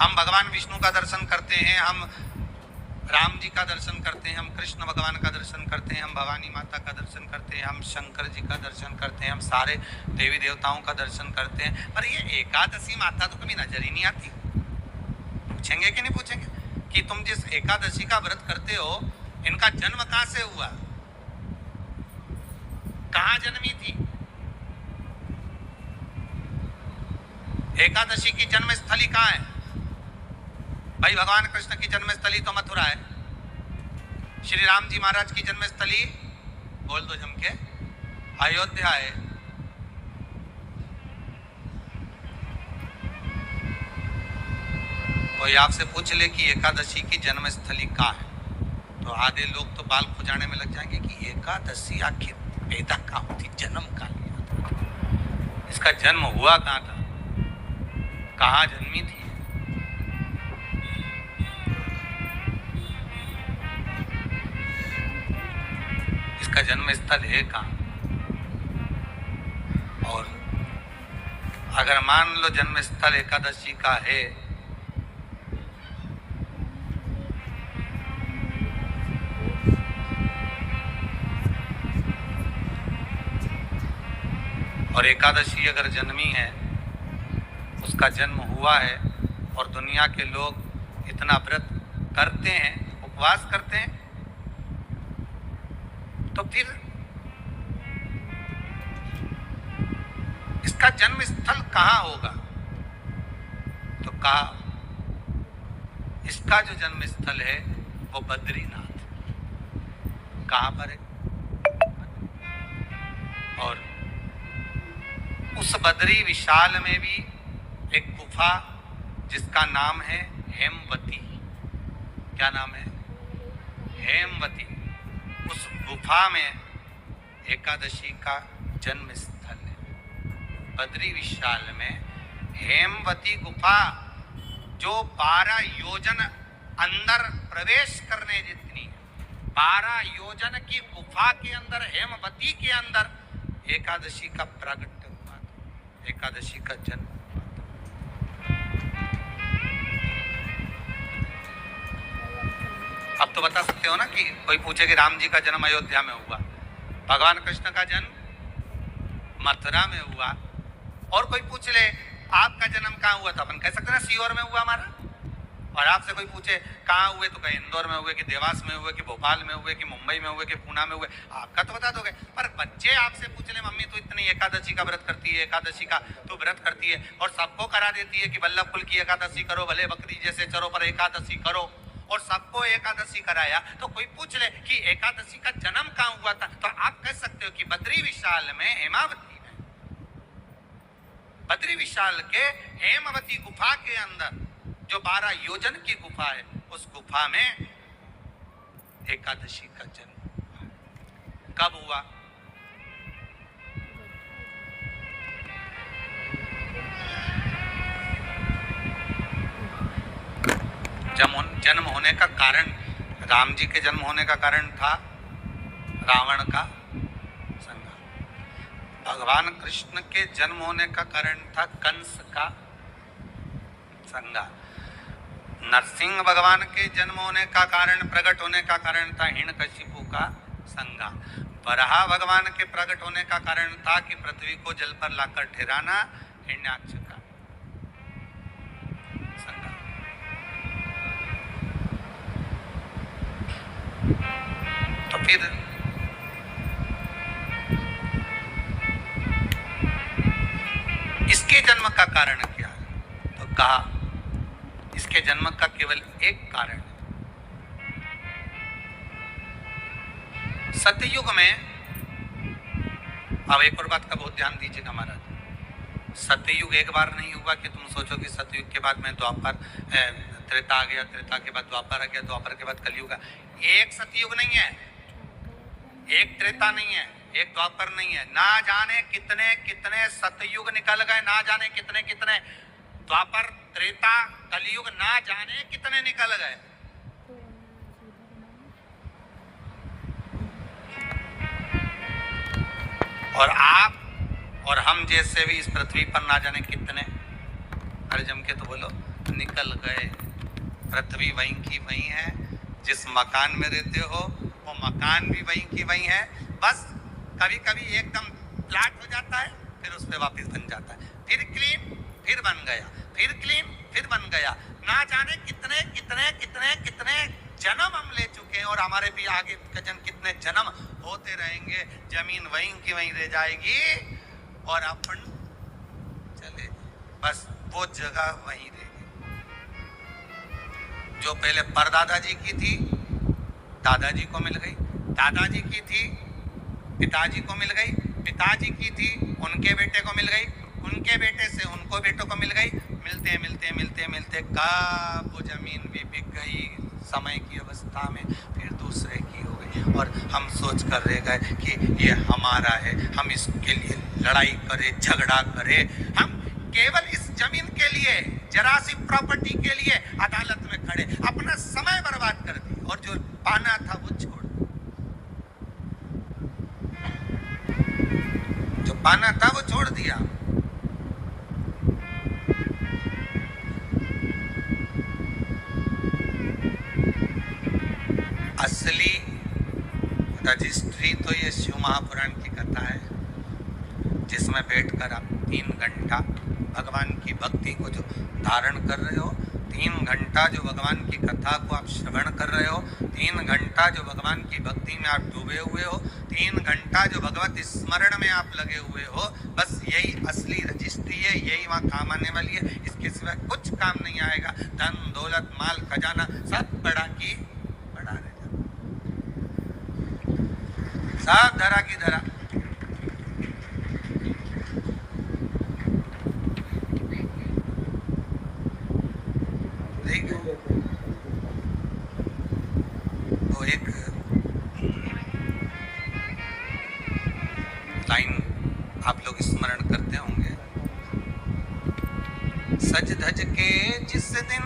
हम भगवान विष्णु का दर्शन करते हैं, हम राम जी का दर्शन करते हैं, हम कृष्ण भगवान का दर्शन करते हैं, हम भवानी माता का दर्शन करते हैं, हम शंकर जी का दर्शन करते हैं, हम सारे देवी देवताओं का दर्शन करते हैं, पर ये एकादशी माता तो कभी नजर ही नहीं आती। पूछेंगे कि नहीं पूछेंगे कि तुम जिस एकादशी का व्रत करते हो, इनका जन्म कहां से हुआ, कहां जन्मी थी? एकादशी की जन्मस्थली कहां है? भाई भगवान कृष्ण की जन्मस्थली तो मथुरा है, श्री राम जी महाराज की जन्मस्थली बोल दो जम के अयोध्या है। कोई आपसे पूछ ले कि एकादशी की जन्मस्थली कहां है, तो आधे लोग तो बाल खुजाने में लग जाएंगे कि एकादशी आखिर पैदा कहां होती, जन्म कहां लिया था, इसका जन्म हुआ कहां था, कहां जन्मी थी। इसका जन्म स्थल है कहां? और अगर मान लो जन्म स्थल एकादशी का है, और एकादशी अगर जन्मी है, उसका जन्म हुआ है, और दुनिया के लोग इतना व्रत करते हैं, उपवास करते हैं, तो फिर इसका जन्म स्थल कहां होगा? तो कहा इसका जो जन्म स्थल है वो बद्रीनाथ। कहां पर है? और उस बद्री विशाल में भी एक गुफा जिसका नाम है हेमवती। क्या नाम है? हेमवती। उस गुफा में एकादशी का जन्म स्थल है। बद्री विशाल में हेमवती गुफा, जो 12 योजन अंदर प्रवेश करने जितनी है, 12 योजन की गुफा के अंदर, हेमवती के अंदर एकादशी का प्रागट्य हुआ था, एकादशी का जन्म हुआ था। अब तो बता सकते हो ना कि कोई पूछे कि राम जी का जन्म अयोध्या में हुआ, भगवान कृष्ण का जन्म मथुरा में हुआ, और कोई पूछ ले आपका जन्म कहाँ हुआ था, अपन कह सकते ना सीहोर में हुआ हमारा। और आपसे कोई पूछे कहाँ हुए, तो कहीं इंदौर में हुए, कि देवास में हुए, कि भोपाल में हुए, कि मुंबई में हुए, कि पुणे में हुए, आपका तो बता दोगे। पर बच्चे आपसे पूछ ले मम्मी तो इतनी एकादशी का व्रत करती है, एकादशी का तो व्रत करती है, और सबको करा देती है कि वल्लभ कुल की एकादशी करो, भले बकरी जैसे चरो पर एकादशी करो, और सबको एकादशी कराया। तो कोई पूछ ले कि एकादशी का जन्म कहाँ हुआ था, तो आप कह सकते हो कि बद्री विशाल में, हेमावती में, बद्री विशाल के हेमवती गुफा के अंदर जो 12 योजन की गुफा है, उस गुफा में एकादशी का जन्म हुआ। कब हुआ? जन्म होने का कारण, राम जी के जन्म होने का कारण था रावण का संहार। भगवान कृष्ण के जन्म होने का कारण था कंस का संहार। नरसिंह भगवान के जन्म होने का कारण, प्रकट होने का कारण था हिरण्यकशिपु का संहार। वराह भगवान के प्रकट होने का कारण था कि पृथ्वी को जल पर लाकर ठहराना, हिरण्याक्ष का संहार। तो फिर इसके जन्म का कारण क्या है? तो कहा इसके जन्म का केवल एक कारण है। सतयुग में, अब एक और बात का बहुत ध्यान दीजिएगा महाराज, सतयुग एक बार नहीं हुआ कि तुम सोचो कि सतयुग के बाद में द्वापर, त्रेता आ गया, त्रेता के बाद द्वापर आ गया, द्वापर के बाद कलयुग आ। एक सतयुग नहीं है, एक त्रेता नहीं है, एक द्वापर नहीं है, ना जाने कितने कितने सतयुग निकल गए, ना जाने कितने कितने द्वापर, त्रेता, कलयुग, ना जाने कितने निकल गए। और आप और हम जैसे भी इस पृथ्वी पर ना जाने कितने, अरे जम के तो बोलो, निकल गए। पृथ्वी वहीं की वहीं है, जिस मकान में रहते हो वो मकान भी वहीं की वहीं है। बस कभी कभी एकदम फ्लैट हो जाता है, फिर उस पर वापस बन जाता है, फिर क्लीन, फिर बन गया, फिर क्लीन, फिर बन गया। ना जाने कितने कितने कितने कितने जन्म हम ले चुके हैं, और हमारे भी आगे का जन्म कितने जन्म होते रहेंगे। जमीन वहीं की वहीं रह जाएगी और अपन चले, बस वो जगह वहीं रहेगी। जो पहले परदादाजी की थी दादाजी को मिल गई, दादाजी की थी पिताजी को मिल गई, पिताजी की थी उनके बेटे को मिल गई, उनके बेटे से उनको बेटों को मिल गई। मिलते मिलते मिलते मिलते कब वो जमीन भी बिक गई समय की अवस्था में, फिर दूसरे की हो गई। और हम सोच कर रह गए कि ये हमारा है, हम इसके लिए लड़ाई करें, झगड़ा करें। हम केवल इस जमीन के लिए, जरा सी प्रॉपर्टी के लिए अदालत में खड़े, अपना समय बर्बाद कर दी, और जो पाना था वो छोड़, जो पाना था वो छोड़ दिया। असली रजिस्ट्री तो ये शिव महापुराण की कथा है, जिसमें बैठकर आप 3 घंटा भगवान की भक्ति को जो धारण कर रहे हो, 3 घंटा जो भगवान की कथा को आप श्रवण कर रहे हो, 3 घंटा जो भगवान की भक्ति में आप डूबे हुए हो, 3 घंटा जो भगवत स्मरण में आप लगे हुए हो, बस यही असली रजिस्ट्री है, यही वहाँ काम आने वाली है। इसके सिवा कुछ काम नहीं आएगा। धन दौलत माल खजाना सब बड़ा की बड़ा रह जाता, सब धरा की धरा। वो एक लाइन आप लोग स्मरण करते होंगे, सज धज के जिस दिन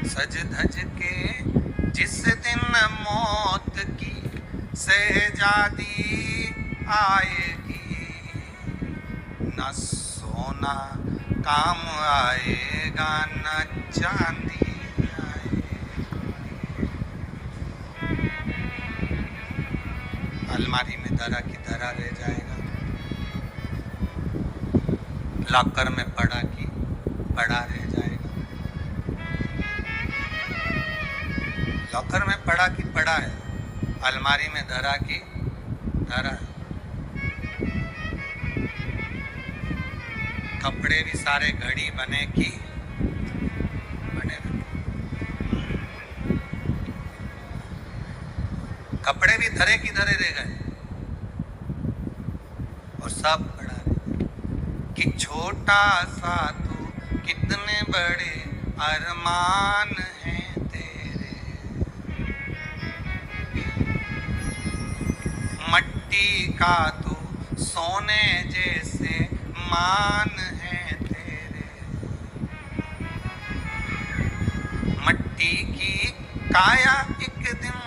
सज धज के जिस दिन मौत की शहजादी आएगी, न सोना काम आएगा न चांदी आएगी। अलमारी में धरा की धरा रह जाएगा, लॉकर में पड़ा की पड़ा रह जाएगा, लॉकर में पड़ा की पड़ा है, अलमारी में धरा की धरा है। कपड़े भी सारे घड़ी बने की बने, कपड़े भी धरे की धरे रह गए, और सब बड़ा रह, कि छोटा सा तू कितने बड़े अरमान हैं तेरे, मट्टी का तू सोने जैसे मान है तेरे, मट्टी की काया एक दिन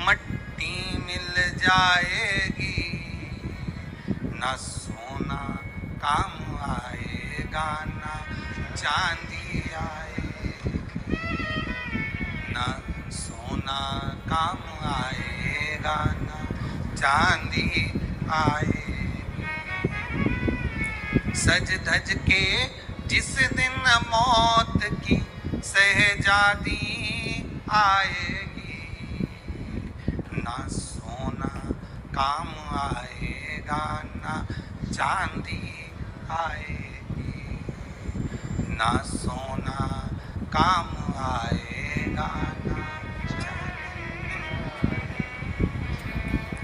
मट्टी मिल जाएगी, ना सोना काम आएगा ना चांदी आएगी, ना सोना काम आएगा ना चांदी आएगी। सज धज के जिस दिन मौत की शहजादी आएगी, ना सोना काम आएगा ना चांदी आएगी, ना सोना काम आएगा ना चांदी।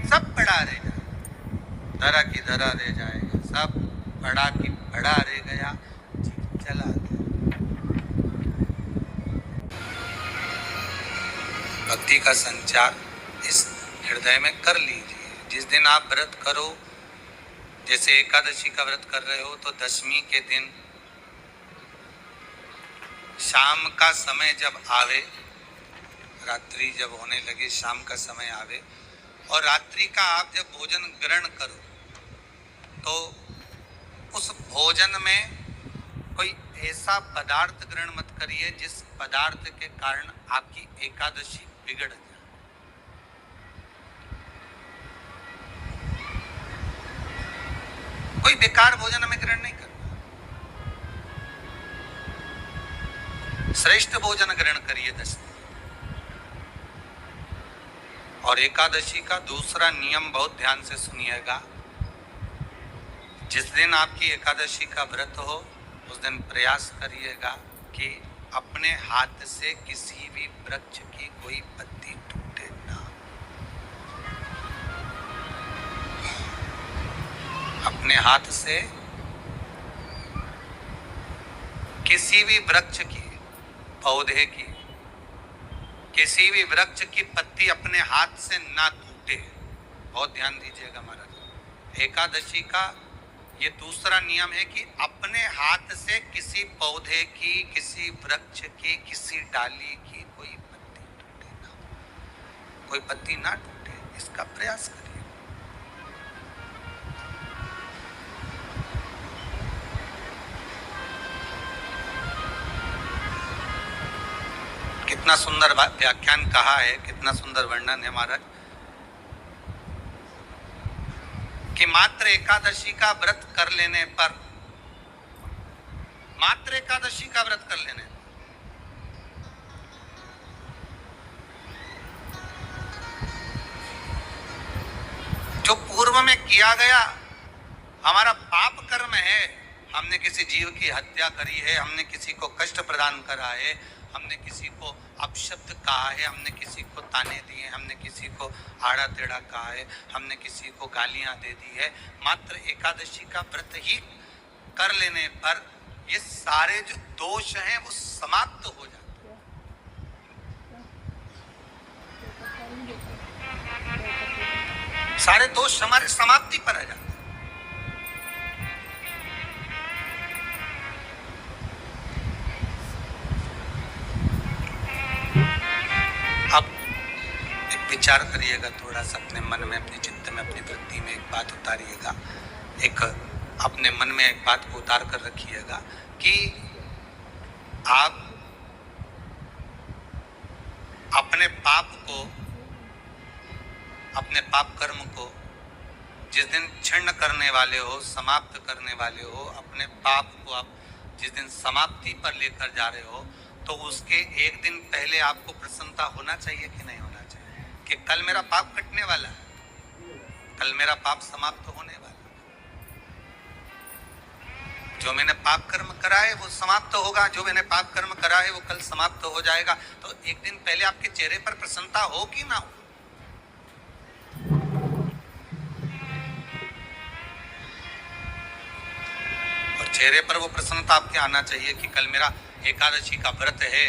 सब पड़ा रहेगा, धरा की धरा रह जाएगा, सब बड़ा की बड़ा रह गया, चला गया। भक्ति का संचार इस हृदय में कर लीजिए। जिस दिन आप व्रत करो, जैसे एकादशी का व्रत कर रहे हो, तो दशमी के दिन शाम का समय जब आवे, रात्रि जब होने लगे, शाम का समय आवे और रात्रि का आप जब भोजन ग्रहण करो तो उस भोजन में कोई ऐसा पदार्थ ग्रहण मत करिए जिस पदार्थ के कारण आपकी एकादशी बिगड़ जाए। कोई बेकार भोजन में ग्रहण नहीं करना, श्रेष्ठ भोजन ग्रहण करिए 10 दिन। और एकादशी का दूसरा नियम बहुत ध्यान से सुनिएगा। जिस दिन आपकी एकादशी का व्रत हो उस दिन प्रयास करिएगा कि अपने हाथ से किसी भी वृक्ष की कोई पत्ती टूटे ना। अपने हाथ से किसी भी वृक्ष की, पौधे की, किसी भी वृक्ष की पत्ती अपने हाथ से ना टूटे। बहुत ध्यान दीजिएगा महाराज। एकादशी का ये दूसरा नियम है कि अपने हाथ से किसी पौधे की, किसी वृक्ष की, किसी डाली की कोई पत्ती टूटे ना, कोई पत्ती ना टूटे, इसका प्रयास करिए। कितना सुंदर व्याख्यान कहा है, कितना सुंदर वर्णन है महाराज कि मात्र एकादशी का व्रत कर लेने पर, मात्र एकादशी का व्रत कर लेने जो पूर्व में किया गया हमारा पाप कर्म है, हमने किसी जीव की हत्या करी है, हमने किसी को कष्ट प्रदान करा है, हमने किसी को अपशब्द कहा है, हमने किसी को ताने दिए, हमने किसी को आड़ा टेढ़ा कहा है, हमने किसी को गालियां दे दी है, मात्र एकादशी का व्रत ही कर लेने पर ये सारे जो दोष हैं वो समाप्त हो जाते हैं। सारे दोष हमारे समाप्ति पर आ जाते हैं। विचार करिएगा थोड़ा सा अपने मन में, अपने चित्त में, अपनी वृत्ति में एक बात उतारिएगा। एक अपने मन में एक बात को उतार कर रखिएगा कि आप अपने पाप को, अपने पाप कर्म को जिस दिन क्षीण करने वाले हो, समाप्त करने वाले हो, अपने पाप को आप जिस दिन समाप्ति पर लेकर जा रहे हो, तो उसके एक दिन पहले आपको प्रसन्नता होना चाहिए कि नहीं होना चाहिए कि कल मेरा पाप कटने वाला है, कल मेरा पाप समाप्त होने वाला है, जो मैंने पाप कर्म करा है वो समाप्त होगा, जो मैंने पाप कर्म करा है वो कल समाप्त हो जाएगा। तो एक दिन पहले आपके चेहरे पर प्रसन्नता हो कि ना हो? और चेहरे पर वो प्रसन्नता आपके आना चाहिए कि कल मेरा एकादशी का व्रत है,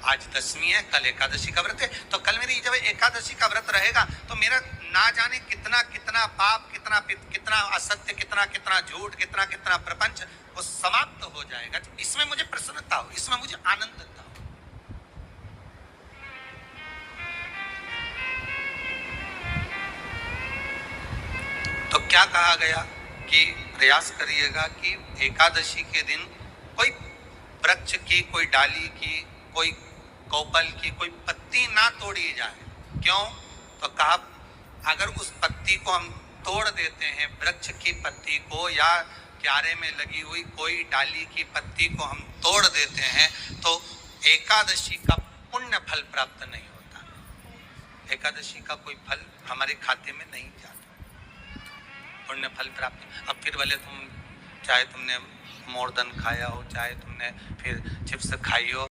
आज दशमी है, कल एकादशी का व्रत है, तो कल मेरी जब एकादशी का व्रत रहेगा तो मेरा ना जाने कितना कितना पाप, कितना असत्य, कितना झूठ, कितना प्रपंच वो समाप्त हो जाएगा। तो इसमें मुझे प्रसन्नता हो, इसमें मुझे आनंदता हो। तो क्या कहा गया कि प्रयास करिएगा कि एकादशी के दिन कोई वृक्ष की, कोई डाली की, कोई कोपल की कोई पत्ती ना तोड़ी जाए। क्यों? तो कहा अगर उस पत्ती को हम तोड़ देते हैं, वृक्ष की पत्ती को या क्यारे में लगी हुई कोई डाली की पत्ती को हम तोड़ देते हैं तो एकादशी का पुण्य फल प्राप्त नहीं होता, एकादशी का कोई फल हमारे खाते में नहीं जाता, पुण्य फल प्राप्त। अब फिर भले तुम चाहे तुमने मोरदन खाया हो, चाहे तुमने फिर चिप्स खाई हो,